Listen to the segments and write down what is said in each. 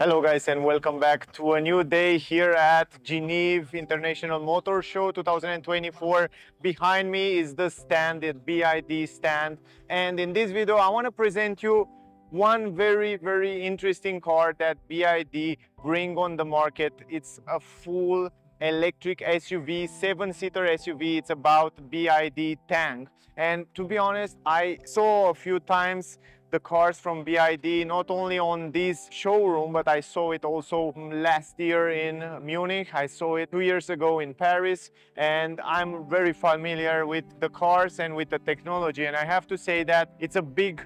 Hello guys and welcome back to a new day here at Geneva International Motor Show 2024. Behind me is the stand, the BYD stand, and in this video I want to present you one very interesting car that BYD bring on the market. It's a full electric SUV, 7-seater SUV. It's about BYD Tang, and to be honest, I saw a few times the cars from BYD, not only on this showroom, but I saw it also last year in Munich. I saw it 2 years ago in Paris, and I'm very familiar with the cars and with the technology. And I have to say that it's a big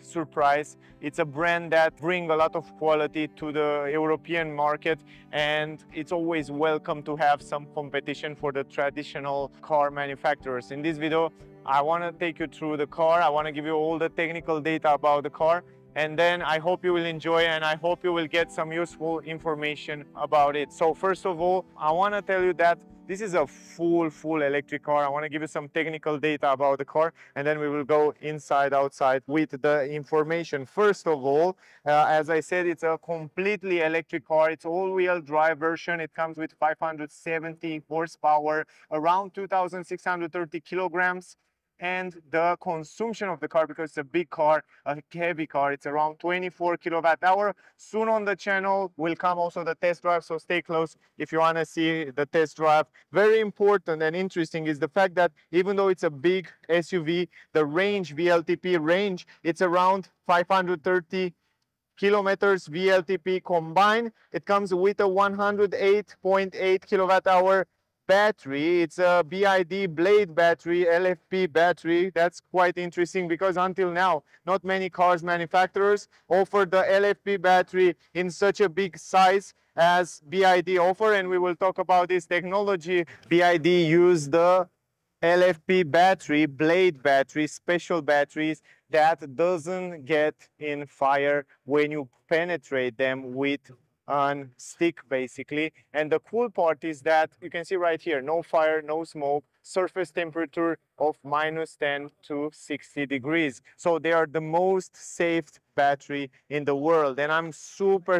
surprise. It's a brand that brings a lot of quality to the European market, and it's always welcome to have some competition for the traditional car manufacturers. In this video, I want to take you through the car. I want to give you all the technical data about the car, and then I hope you will enjoy and I hope you will get some useful information about it. So first of all, I want to tell you that this is a full electric car. I want to give you some technical data about the car, and then we will go inside, outside with the information. First of all, as I said, it's a completely electric car. It's all-wheel drive version. It comes with 570 horsepower, around 2,630 kilograms. And the consumption of the car, because it's a big car, a heavy car, it's around 24 kilowatt hour. Soon on the channel will come also the test drive, so stay close if you want to see the test drive. Very important and interesting is the fact that even though it's a big SUV, the range, VLTP range, it's around 530 kilometers VLTP combined. It comes with a 108.8 kilowatt hour battery. It's a BYD Blade battery, LFP battery. That's quite interesting because until now, not many cars manufacturers offer the LFP battery in such a big size as BYD offer, and we will talk about this technology. BYD use the LFP battery, Blade battery, special batteries that doesn't get in fire when you penetrate them with on stick basically. And the cool part is that you can see right here, no fire, no smoke, surface temperature of -10 to 60 degrees. So they are the most safe battery in the world, and I'm super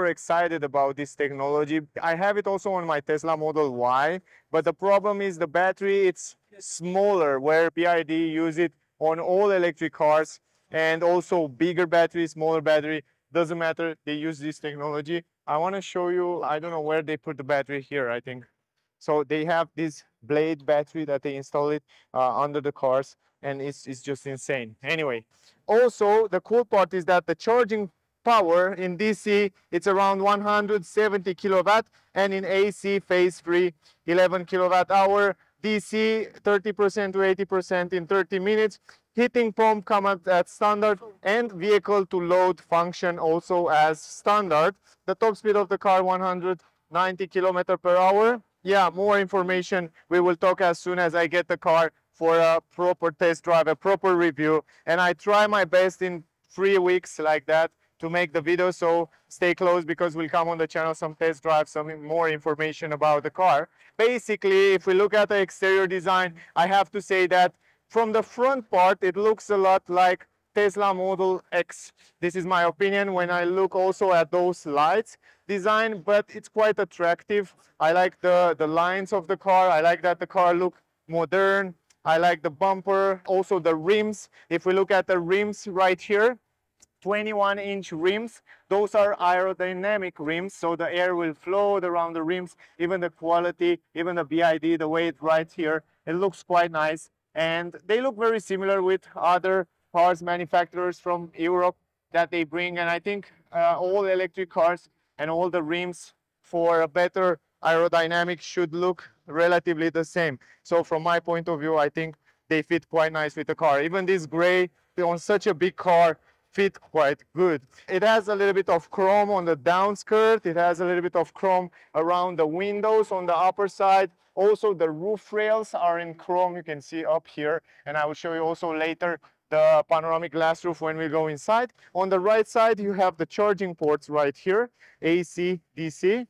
excited about this technology. I have it also on my Tesla Model Y, but the problem is the battery, it's smaller, where BYD use it on all electric cars, and also bigger battery, smaller battery, doesn't matter, they use this technology. I want to show you, I don't know where they put the battery here, I think. So they have this Blade battery that they install it under the cars, and it's just insane. Anyway, also the cool part is that the charging power in DC, it's around 170 kilowatt, and in AC phase free 11 kilowatt hour. DC 30% to 80% in 30 minutes. Heating pump come at standard, and vehicle to load function also as standard. The top speed of the car 190 kilometers per hour. Yeah, more information we will talk as soon as I get the car for a proper test drive, a proper review, and I try my best in 3 weeks like that to make the video, so stay close because we'll come on the channel some test drive, some more information about the car. Basically, if we look at the exterior design, I have to say that from the front part, it looks a lot like Tesla Model X. This is my opinion when I look also at those lights design, but it's quite attractive. I like the lines of the car. I like that the car look modern. I like the bumper, also the rims. If we look at the rims right here, 21-inch rims. Those are aerodynamic rims, so the air will flow around the rims. Even the quality, even the BYD, the way it rides here, it looks quite nice. And they look very similar with other cars manufacturers from Europe that they bring. And I think all electric cars and all the rims for a better aerodynamic should look relatively the same. So from my point of view, I think they fit quite nice with the car. Even this gray on such a big car fit quite good. It has a little bit of chrome on the down skirt. It has a little bit of chrome around the windows on the upper side. Also, the roof rails are in chrome, you can see up here. And I will show you also later the panoramic glass roof when we go inside. On the right side, you have the charging ports right here, AC, DC.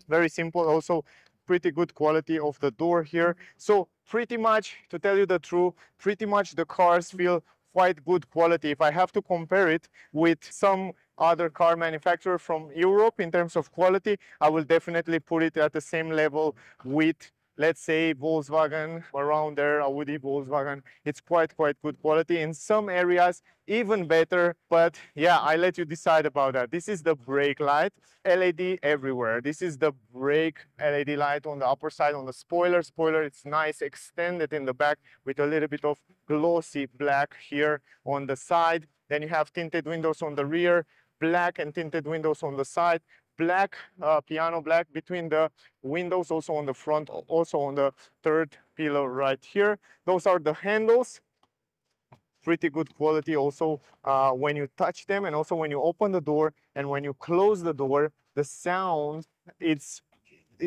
Very simple, also pretty good quality of the door here. So pretty much, to tell you the truth, pretty much the cars feel quite good quality. If I have to compare it with some other car manufacturer from Europe in terms of quality, I will definitely put it at the same level with, let's say, Volkswagen, around there, Audi, Volkswagen. It's quite good quality. In some areas, even better, but yeah, I let you decide about that. This is the brake light, LED everywhere. This is the brake LED light on the upper side, on the spoiler. Spoiler, it's nice, extended in the back with a little bit of glossy black here on the side. Then you have tinted windows on the rear, black and tinted windows on the side, black, piano black between the windows, also on the front, also on the third pillar right here. Those are the handles. Pretty good quality also when you touch them, and also when you open the door and when you close the door, the sound, it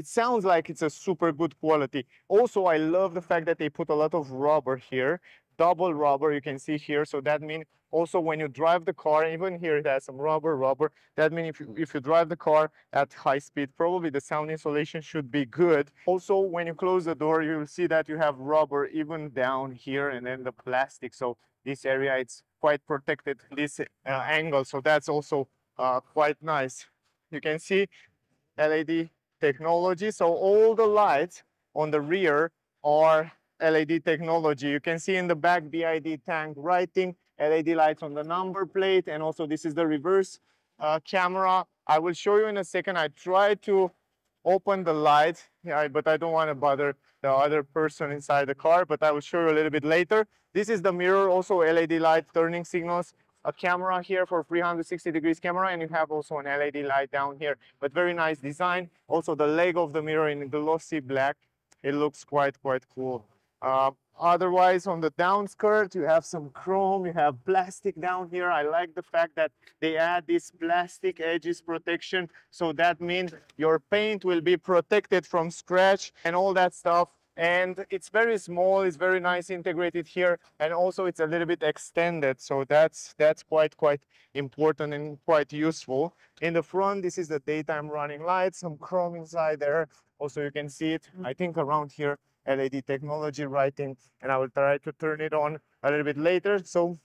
sounds like it's a super good quality. Also, I love the fact that they put a lot of rubber here, double rubber, you can see here. So that means also when you drive the car, even here it has some rubber. That means if you drive the car at high speed, probably the sound insulation should be good. Also, when you close the door, you will see that you have rubber even down here, and then the plastic. So this area, it's quite protected, this angle. So that's also quite nice. You can see LED technology. So all the lights on the rear are LED technology. You can see in the back BYD Tang writing, LED lights on the number plate, and also this is the reverse camera. I will show you in a second. I tried to open the light, yeah, but I don't want to bother the other person inside the car, but I will show you a little bit later. This is the mirror, also LED light turning signals, a camera here for 360 degrees camera, and you have also an LED light down here, but very nice design. Also the leg of the mirror in glossy black. It looks quite cool. Otherwise, on the down skirt, you have some chrome, you have plastic down here. I like the fact that they add this plastic edges protection. So that means your paint will be protected from scratch and all that stuff. And it's very small, it's very nice integrated here. And also it's a little bit extended. So that's quite important and quite useful. In the front, this is the daytime running lights, some chrome inside there. Also, you can see it, I think around here, LED technology writing, and I will try to turn it on a little bit later. So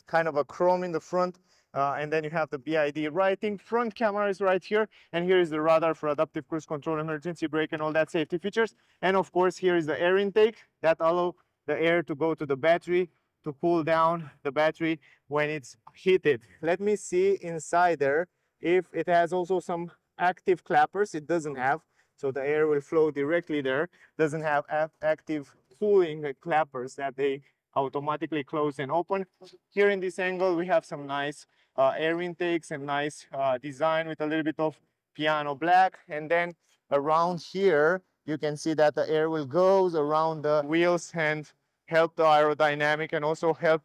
kind of a chrome in the front, and then you have the BYD writing. Front camera is right here, and here is the radar for adaptive cruise control, emergency brake, and all that safety features. And of course, here is the air intake that allow the air to go to the battery to cool down the battery when it's heated. Let me see inside there if it has also some active clappers. It doesn't have. So the air will flow directly there. Doesn't have active cooling clappers that they automatically close and open. Here in this angle, we have some nice air intakes and nice design with a little bit of piano black. And then around here, you can see that the air will go around the wheels and help the aerodynamic and also help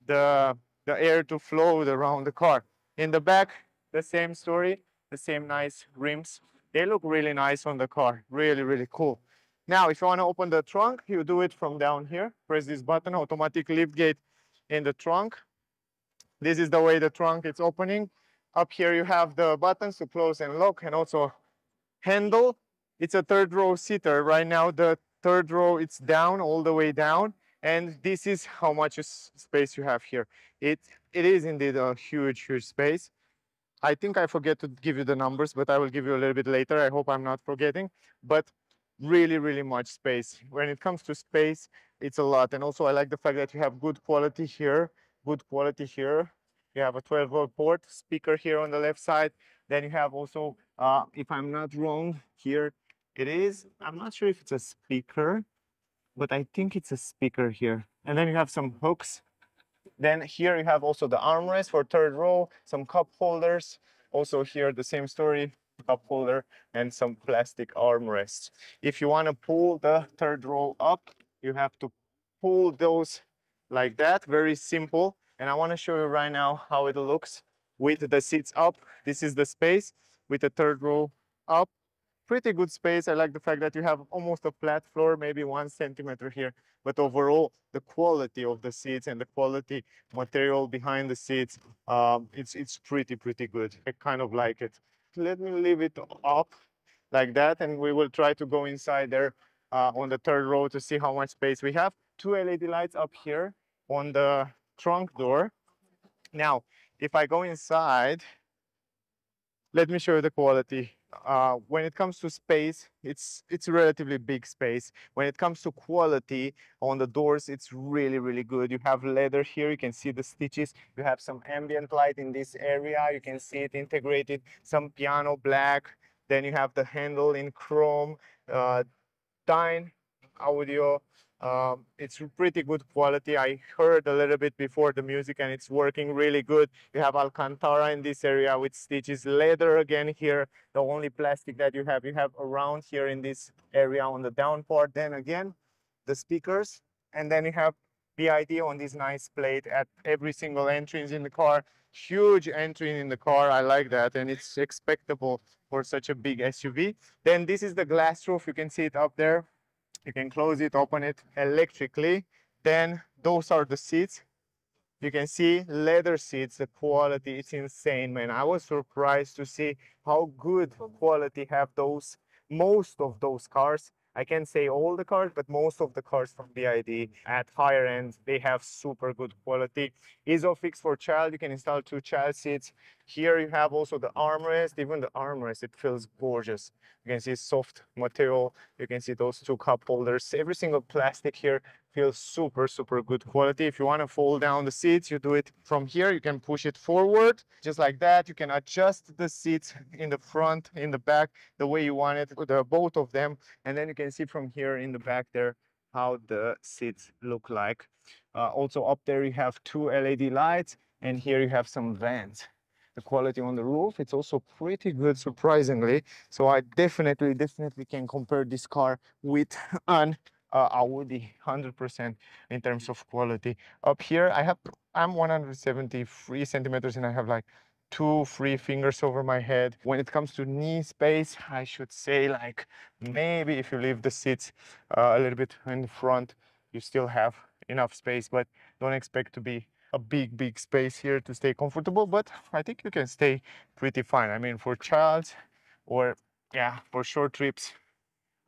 the air to flow around the car. In the back, the same story, the same nice rims. They look really nice on the car, really cool. Now, if you want to open the trunk, you do it from down here. Press this button, automatic lift gate in the trunk. This is the way the trunk is opening. Up here you have the buttons to close and lock, and also handle. It's a third row seater. Right now the third row, it's down, all the way down. And this is how much space you have here. It is indeed a huge space. I think I forget to give you the numbers, but I will give you a little bit later. I hope I'm not forgetting, but really much space. When it comes to space, it's a lot. And also I like the fact that you have good quality here, You have a 12-volt port, speaker here on the left side. Then you have also, if I'm not wrong, here it is. I'm not sure if it's a speaker, but I think it's a speaker here. And then you have some hooks. Then here you have also the armrest for third row, some cup holders. Also here the same story, cup holder and some plastic armrests. If you want to pull the third row up, you have to pull those like that, very simple. And I want to show you right now how it looks with the seats up. This is the space with the third row up. Pretty good space. I like the fact that you have almost a flat floor, maybe 1 centimeter here. But overall, the quality of the seats and the quality material behind the seats, it's pretty good. I kind of like it. Let me leave it up like that, and we will try to go inside there on the third row to see how much space we have. 2 LED lights up here on the trunk door. Now, If I go inside, let me show you the quality. When it comes to space, it's a relatively big space. When it comes to quality on the doors, it's really, really good. You have leather here. You can see the stitches. You have some ambient light in this area. You can see it integrated, some piano black. Then you have the handle in chrome. Uh, Dine audio. It's pretty good quality. I heard a little bit before the music and it's working really good. You have Alcantara in this area with stitches, leather again here. The only plastic that you have around here in this area on the down part. Then again, the speakers, and then you have BYD on this nice plate at every single entrance in the car. Huge entry in the car. I like that, and it's expectable for such a big SUV. Then this is the glass roof. You can see it up there. You can close it, open it electrically. Then those are the seats. You can see leather seats, the quality, it's insane, man. I was surprised to see how good quality have those, most of those cars. I can't say all the cars, but most of the cars from BYD at higher ends, they have super good quality. Isofix for child, you can install 2 child seats. Here you have also the armrest, even the armrest, it feels gorgeous. You can see soft material, you can see those 2 cup holders. Every single plastic here feels super, super good quality. If you want to fold down the seats, you do it from here. You can push it forward just like that. You can adjust the seats in the front, in the back, the way you want it, with both of them. And then you can see from here in the back there how the seats look like. Also up there you have 2 LED lights, and here you have some vents. The quality on the roof, it's also pretty good, surprisingly. So I definitely can compare this car with an Audi 100% in terms of quality. Up here, I'm 173 centimeters and I have like 2 free fingers over my head. When it comes to knee space, I should say like maybe if you leave the seats a little bit in the front, you still have enough space, but don't expect to be a big space here to stay comfortable, but I think you can stay pretty fine. I mean, for child or yeah, for short trips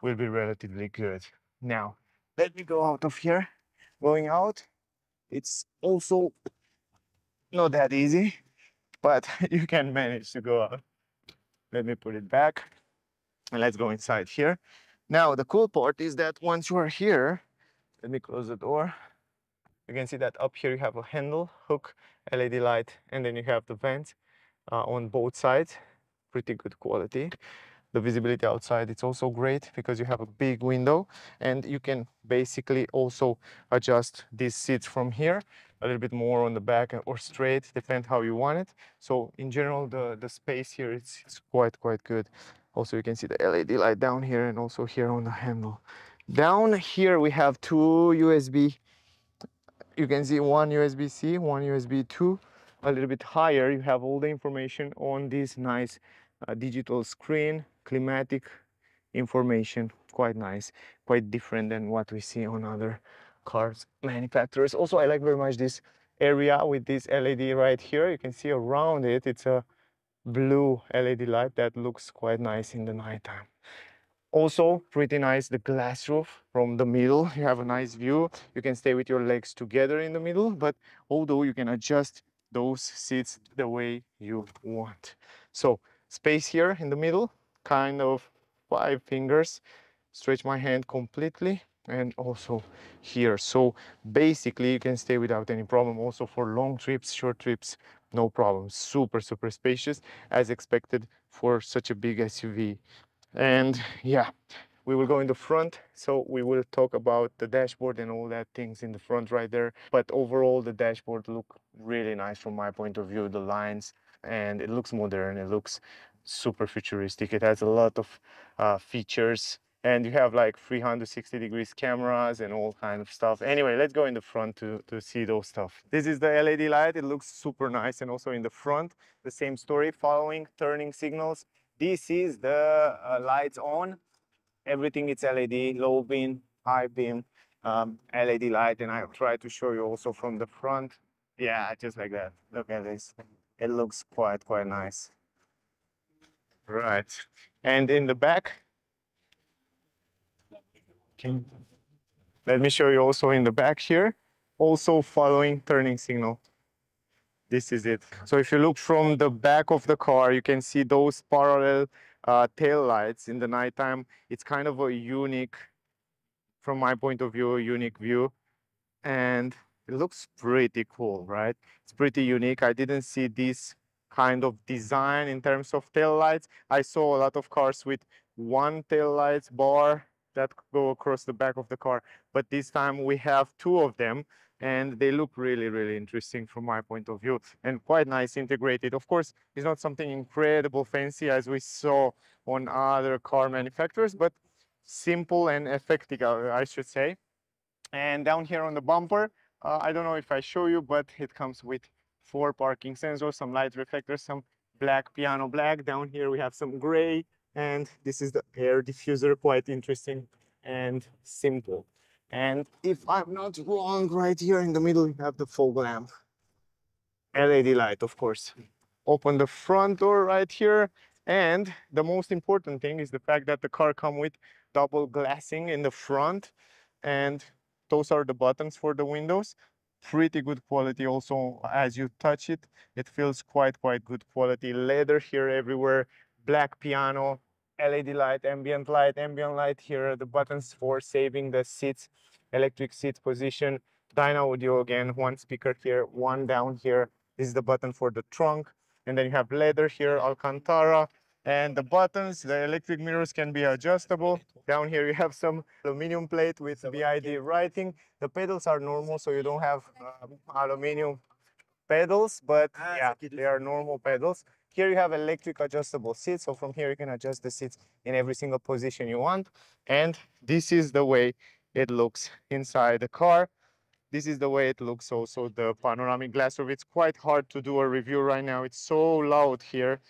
will be relatively good. Now, let me go out of here. Going out, it's also not that easy, but you can manage to go out. Let me put it back and let's go inside here. Now, the cool part is that once you are here, let me close the door. You can see that up here you have a handle, hook, LED light, and then you have the vents on both sides. Pretty good quality. The visibility outside, it's also great because you have a big window and you can basically also adjust these seats from here a little bit more on the back or straight, depend how you want it. So in general, the space here, it's quite good. Also, you can see the LED light down here and also here on the handle. Down here, we have 2 USB. You can see 1 USB-C, 1 USB 2. A little bit higher, you have all the information on this nice digital screen, climatic information, quite nice, quite different than what we see on other cars manufacturers. Also, I like very much this area with this LED right here. You can see around it, it's a blue LED light that looks quite nice in the nighttime. Also, pretty nice, the glass roof from the middle. You have a nice view. You can stay with your legs together in the middle, but although you can adjust those seats the way you want. So, space here in the middle, kind of 5 fingers. Stretch my hand completely, and also here. So, basically, you can stay without any problem. Also, for long trips, short trips, no problem. Super spacious, as expected for such a big SUV. And yeah, we will go in the front, so we will talk about the dashboard and all that things in the front right there. But overall, the dashboard look really nice from my point of view, the lines, and it looks modern, it looks super futuristic. It has a lot of features, and you have like 360 degrees cameras and all kind of stuff. Anyway, let's go in the front to see those stuff. This is the LED light. It looks super nice. And also in the front, the same story, following turning signals. This is the lights on. Everything is LED, low beam, high beam, LED light. And I'll try to show you also from the front. Yeah, just like that. Look at this. It looks quite nice. Right. And in the back, let me show you also in the back here, also following turning signal. This is it. So if you look from the back of the car, you can see those parallel tail lights in the nighttime. It's kind of a unique, from my point of view, a unique view. And it looks pretty cool, right? It's pretty unique. I didn't see this kind of design in terms of tail lights. I saw a lot of cars with one tail lights bar that go across the back of the car, but this time we have two of them, and they look really, really interesting from my point of view, and quite nice integrated. Of course, it's not something incredible fancy as we saw on other car manufacturers, but simple and effective, I should say. And down here on the bumper, I don't know if I show you, but it comes with 4 parking sensors, some light reflectors, some black piano black. Down here we have some gray, and this is the air diffuser, quite interesting and simple. And if I'm not wrong, right here in the middle, you have the fog lamp. LED light, of course. Open the front door right here. And the most important thing is the fact that the car comes with double glassing in the front. And those are the buttons for the windows. Pretty good quality also. As you touch it, it feels quite good quality. Leather here everywhere, black piano, LED light, ambient light here are the buttons for saving the seats, electric seats position. Dyna audio again, one speaker here, one down here. This is the button for the trunk. And then you have leather here, Alcantara. And the buttons, the electric mirrors can be adjustable. Down here you have some aluminum plate with BYD writing. The pedals are normal, so you don't have aluminum pedals, but yeah, they are normal pedals. Here you have electric adjustable seats, so from here you can adjust the seats in every single position you want. And this is the way it looks inside the car. This is the way it looks also, the panoramic glass roof. It's quite hard to do a review right now. It's so loud here.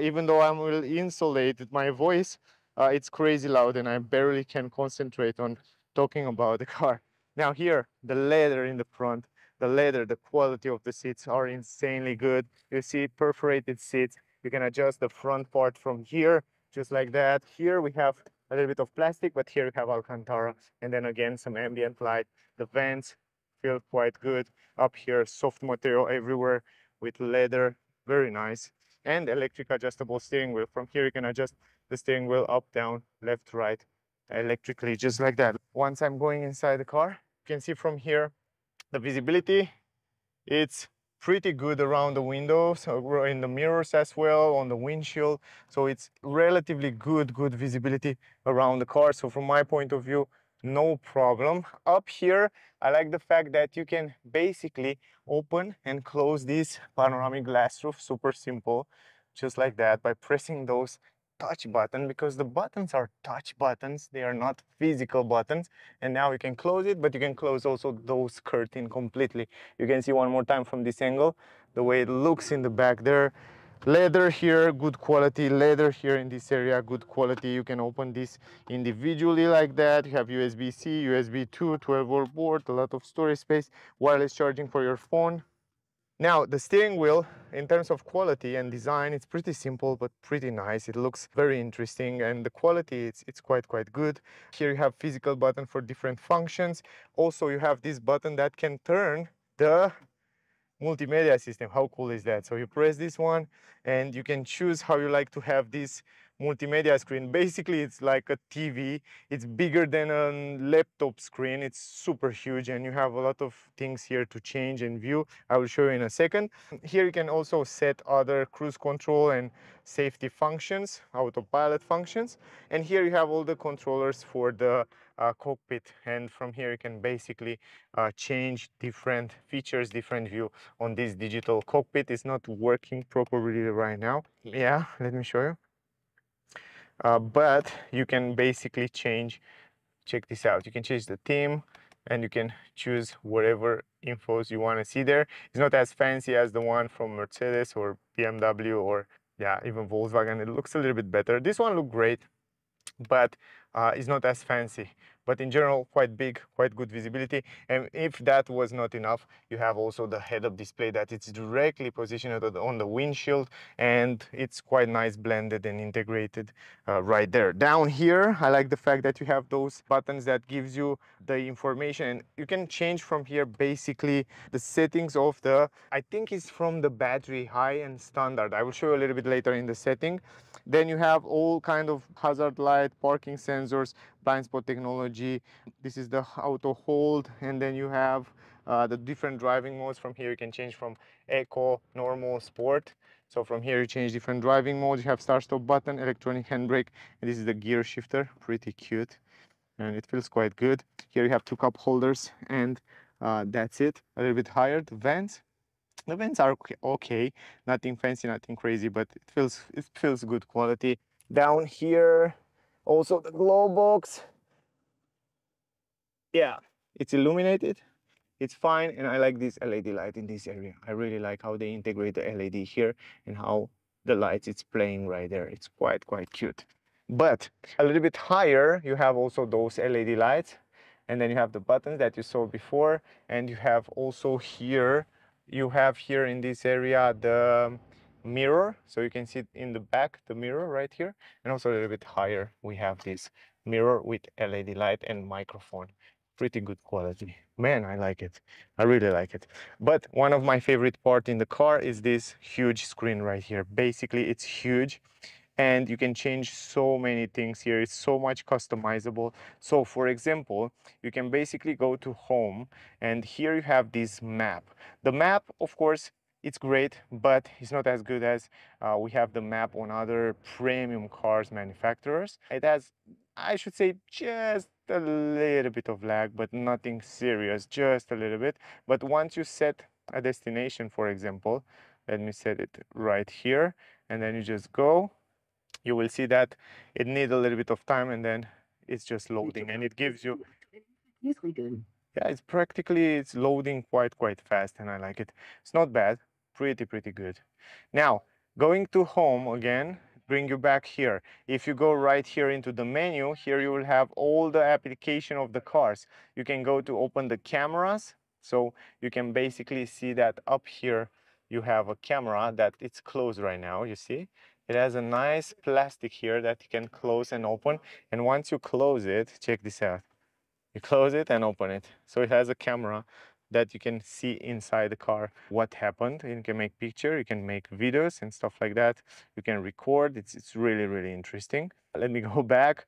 Even though I'm will insulate my voice, it's crazy loud and I barely can concentrate on talking about the car. Now here, the leather in the front, the leather, the quality of the seats are insanely good. You see perforated seats. You can adjust the front part from here, just like that. Here we have a little bit of plastic, but here we have Alcantara. And then again, some ambient light. The vents feel quite good. Up here, soft material everywhere with leather, very nice. And electric adjustable steering wheel. From here you can adjust the steering wheel up, down, left, right, electrically, just like that. Once I'm going inside the car, you can see from here the visibility. It's pretty good around the windows, in the mirrors as well, on the windshield. So it's relatively good visibility around the car. So from my point of view, no problem. Up here, I like the fact that you can basically open and close this panoramic glass roof, super simple, just like that, by pressing those touch button, because the buttons are touch buttons, they are not physical buttons. And now you can close it, but you can close also those curtain completely. You can see one more time from this angle the way it looks in the back there. Leather here, good quality. Leather here in this area, good quality. You can open this individually like that. You have USB-C, USB 2, 12-volt board, a lot of storage space, wireless charging for your phone. Now, the steering wheel, in terms of quality and design, it's pretty simple, but pretty nice. It looks very interesting, and the quality, it's quite good. Here you have physical button for different functions. Also, you have this button that can turn the multimedia system. How cool is that? So you press this one and you can choose how you like to have this multimedia screen. Basically, it's like a TV. It's bigger than a laptop screen. It's super huge and you have a lot of things here to change and view. I will show you in a second. Here you can also set other cruise control and safety functions, autopilot functions. And here you have all the controllers for the cockpit, and from here you can basically change different features, different view on this digital cockpit. Is not working properly right now. Yeah, let me show you. But you can basically change, check this out, you can change the theme and you can choose whatever infos you want to see there. It's not as fancy as the one from Mercedes or BMW or yeah, even Volkswagen. It looks a little bit better. This one looked great, but is not as fancy, but in general quite big, quite good visibility. And if that was not enough, you have also the head-up display that it's directly positioned on the windshield, and it's quite nice blended and integrated right there. Down here, I like the fact that you have those buttons that gives you the information, and you can change from here basically the settings of the, I think it's from the battery high and standard. I will show you a little bit later in the setting. Then you have all kind of hazard light, parking sensors, blind spot technology. This is the auto hold, and then you have the different driving modes. From here you can change from eco, normal, sport. So from here you change different driving modes. You have start stop button, electronic handbrake, and this is the gear shifter, pretty cute, and it feels quite good. Here you have two cup holders, and that's it. A little bit higher, the vents. The vents are okay, nothing fancy, nothing crazy, but it feels good quality. Down here, also the glow box. Yeah, it's illuminated. It's fine, and I like this LED light in this area. I really like how they integrate the LED here and how the lights it's playing right there. It's quite cute. But a little bit higher, you have also those LED lights, and then you have the buttons that you saw before, and you have also here, you have here in this area the mirror, so you can see it in the back, the mirror right here, and also a little bit higher, we have this mirror with LED light and microphone. Pretty good quality. Man, I like it. I really like it. But one of my favorite part in the car is this huge screen right here. Basically, it's huge, and you can change so many things here. It's so much customizable. So for example, you can basically go to home, and here you have this map. The map, of course, it's great, but it's not as good as we have the map on other premium cars manufacturers. It has, I should say, just a little bit of lag, but nothing serious, just a little bit. But once you set a destination, for example, let me set it right here, and then you just go, you will see that it needs a little bit of time, and then it's just loading, and it gives you, Usually good. yeah, it's loading quite fast, and I like it. It's not bad, pretty good. Now, going to home again, bring you back here. If you go right here into the menu, here you will have all the application of the cars. You can go to open the cameras, so you can basically see that up here you have a camera that it's closed right now, you see? It has a nice plastic here that you can close and open, and once you close it, check this out. You close it and open it. So it has a camera that you can see inside the car what happened. You can make picture, you can make videos and stuff like that. You can record. It's really interesting. Let me go back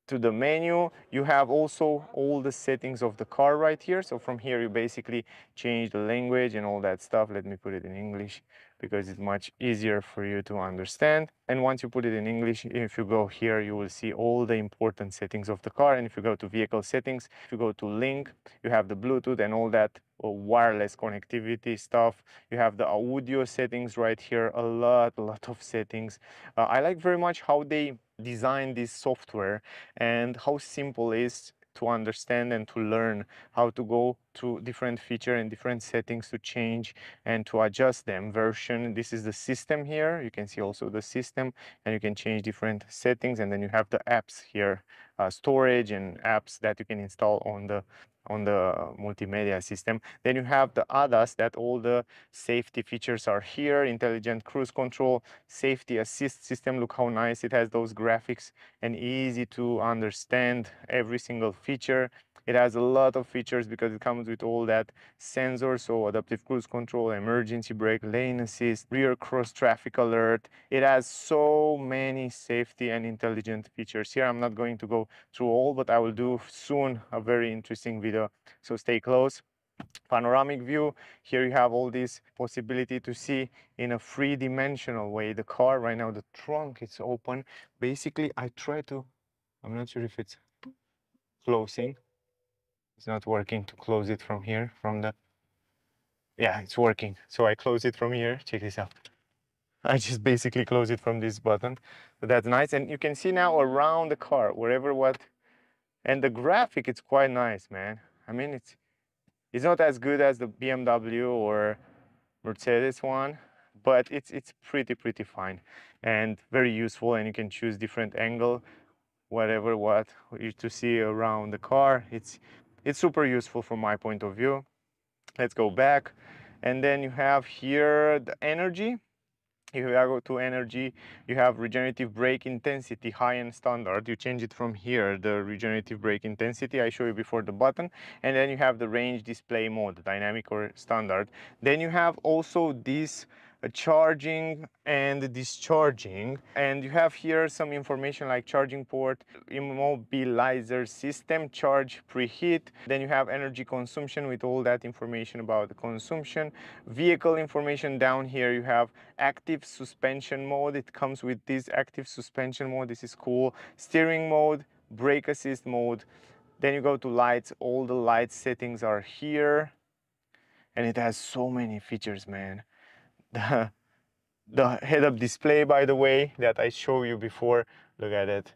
to the menu. You have also all the settings of the car right here. So from here you basically change the language and all that stuff. Let me put it in English because it's much easier for you to understand. And once you put it in English, if you go here, you will see all the important settings of the car. And if you go to vehicle settings, if you go to link, you have the Bluetooth and all that wireless connectivity stuff. You have the audio settings right here, a lot of settings. I like very much how they design this software and how simple it is to understand and to learn how to go to different feature and different settings to change and to adjust them. Version, this is the system here. You can see also the system, and you can change different settings, and then you have the apps here, storage and apps that you can install on the multimedia system. Then you have the ADAS, that all the safety features are here, intelligent cruise control, safety assist system. Look how nice it has those graphics and easy to understand every single feature. It has a lot of features because it comes with all that sensors, so adaptive cruise control, emergency brake, lane assist, rear cross traffic alert. It has so many safety and intelligent features. Here I'm not going to go through all, but I will do soon a very interesting video, so stay close. Panoramic view, here you have all this possibility to see in a three-dimensional way the car. Right now the trunk is open. Basically I try to, I'm not sure if it's closing. It's not working to close it from here, from the, yeah, it's working. So I close it from here. Check this out. I just basically close it from this button. So that's nice. And you can see now around the car, wherever what, and the graphic, it's quite nice, man. I mean, it's not as good as the BMW or Mercedes one, but it's pretty fine and very useful, and you can choose different angle. whatever what you to see around the car. It's super useful from my point of view. Let's go back, and then you have here the energy. If you go to energy, you have regenerative brake intensity, high and standard. You change it from here, the regenerative brake intensity. I show you before the button. And then you have the range display mode, dynamic or standard. Then you have also this charging and discharging. And you have here some information like charging port, immobilizer system, charge preheat. Then you have energy consumption with all that information about the consumption. Vehicle information down here. You have active suspension mode. It comes with this active suspension mode. This is cool. Steering mode, brake assist mode. Then you go to lights. All the light settings are here. And it has so many features, man. The head-up display, by the way, that I showed you before. Look at it.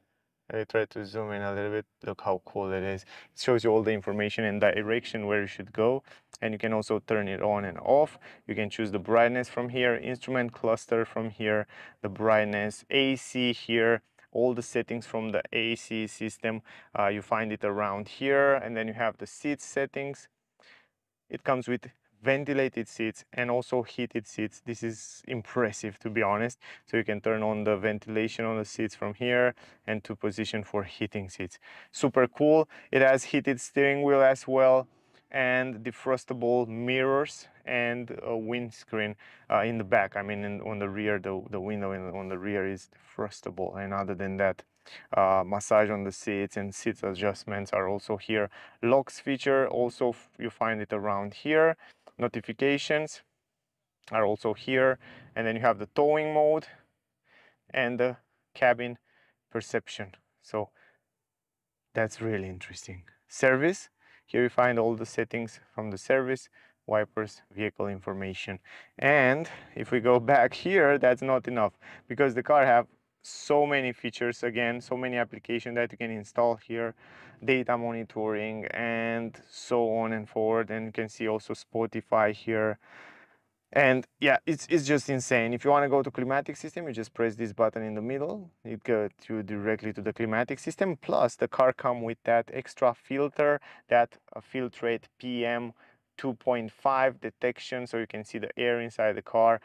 I try to zoom in a little bit. Look how cool it is. It shows you all the information and direction where you should go. And you can also turn it on and off. You can choose the brightness from here, instrument cluster from here, the brightness, AC here, all the settings from the AC system. You find it around here. And then you have the seat settings. It comes with ventilated seats and also heated seats. This is impressive, to be honest. So you can turn on the ventilation on the seats from here and to position for heating seats. Super cool. It has heated steering wheel as well, and defrostable mirrors and a windscreen in the back. I mean, on the rear, the window on the rear is defrostable. And other than that, massage on the seats and seats adjustments are also here. Locks feature also, you find it around here. Notifications are also here, and then you have the towing mode and the cabin perception. So that's really interesting. Service, here you find all the settings from the service, wipers, vehicle information. And if we go back here, that's not enough, because the car have so many features, again, so many applications that you can install here, data monitoring and so on and forward. And you can see also Spotify here. And yeah, it's just insane. If you want to go to climatic system, you just press this button in the middle. It goes you directly to the climatic system. Plus, the car comes with that extra filter, that filtrate PM 2.5 detection, so you can see the air inside the car.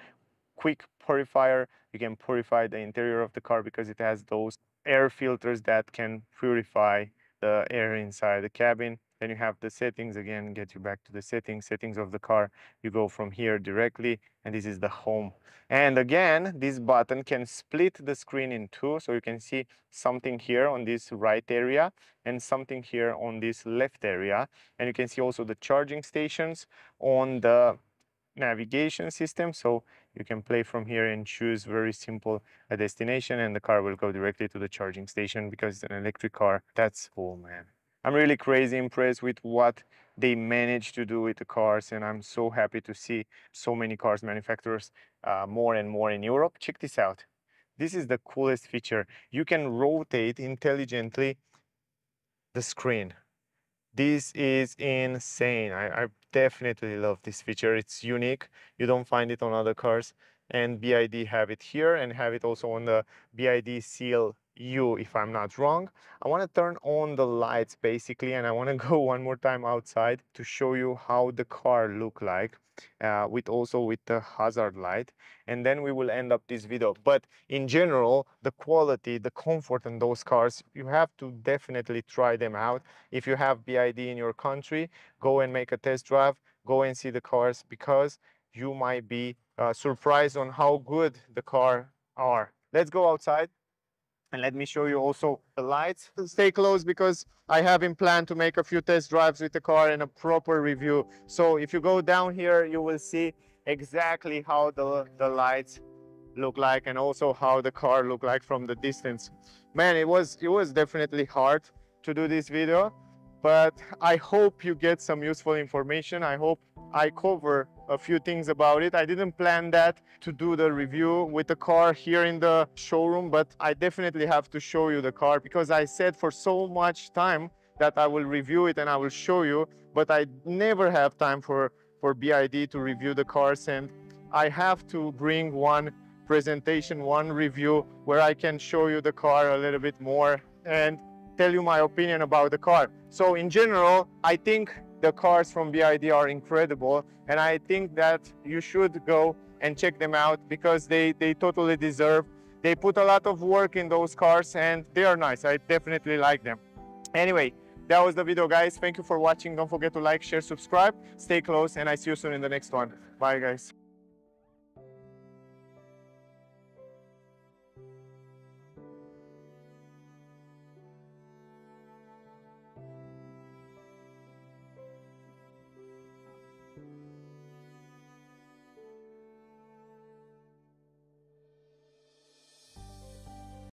Quick purifier, you can purify the interior of the car because it has those air filters that can purify the air inside the cabin. Then you have the settings, again, get you back to the settings of the car. You go from here directly, and this is the home. And again, this button can split the screen in two, so you can see something here on this right area and something here on this left area. And you can see also the charging stations on the navigation system, so you can play from here and choose very simple a destination, and the car will go directly to the charging station because it's an electric car. That's cool, man. I'm really crazy impressed with what they managed to do with the cars, and I'm so happy to see so many cars manufacturers more and more in Europe. Check this out. This is the coolest feature. You can rotate intelligently the screen. This is insane. I definitely love this feature. It's unique. You don't find it on other cars. And BYD have it here and have it also on the BYD Seal U, if I'm not wrong. I want to turn on the lights basically, and I want to go one more time outside to show you how the car look like with the hazard light, and then we will end up this video. But in general, the quality, the comfort in those cars, you have to definitely try them out. If you have BYD in your country, go and make a test drive, go and see the cars, because you might be surprised on how good the car are. Let's go outside and let me show you also the lights. Stay close because I have in plan to make a few test drives with the car and a proper review. So if you go down here, you will see exactly how the lights look like and also how the car look like from the distance. Man, it was definitely hard to do this video, but I hope you get some useful information. I hope I cover a few things about it. I didn't plan that to do the review with the car here in the showroom, but I definitely have to show you the car because I said for so much time that I will review it and I will show you, but I never have time for BYD to review the cars, and I have to bring one presentation, one review where I can show you the car a little bit more and tell you my opinion about the car. So in general, I think the cars from BYD are incredible, and I think that you should go and check them out because they totally deserve. They put a lot of work in those cars and they are nice. I definitely like them. Anyway, that was the video, guys. Thank you for watching. Don't forget to like, share, subscribe, stay close, and I see you soon in the next one. Bye, guys.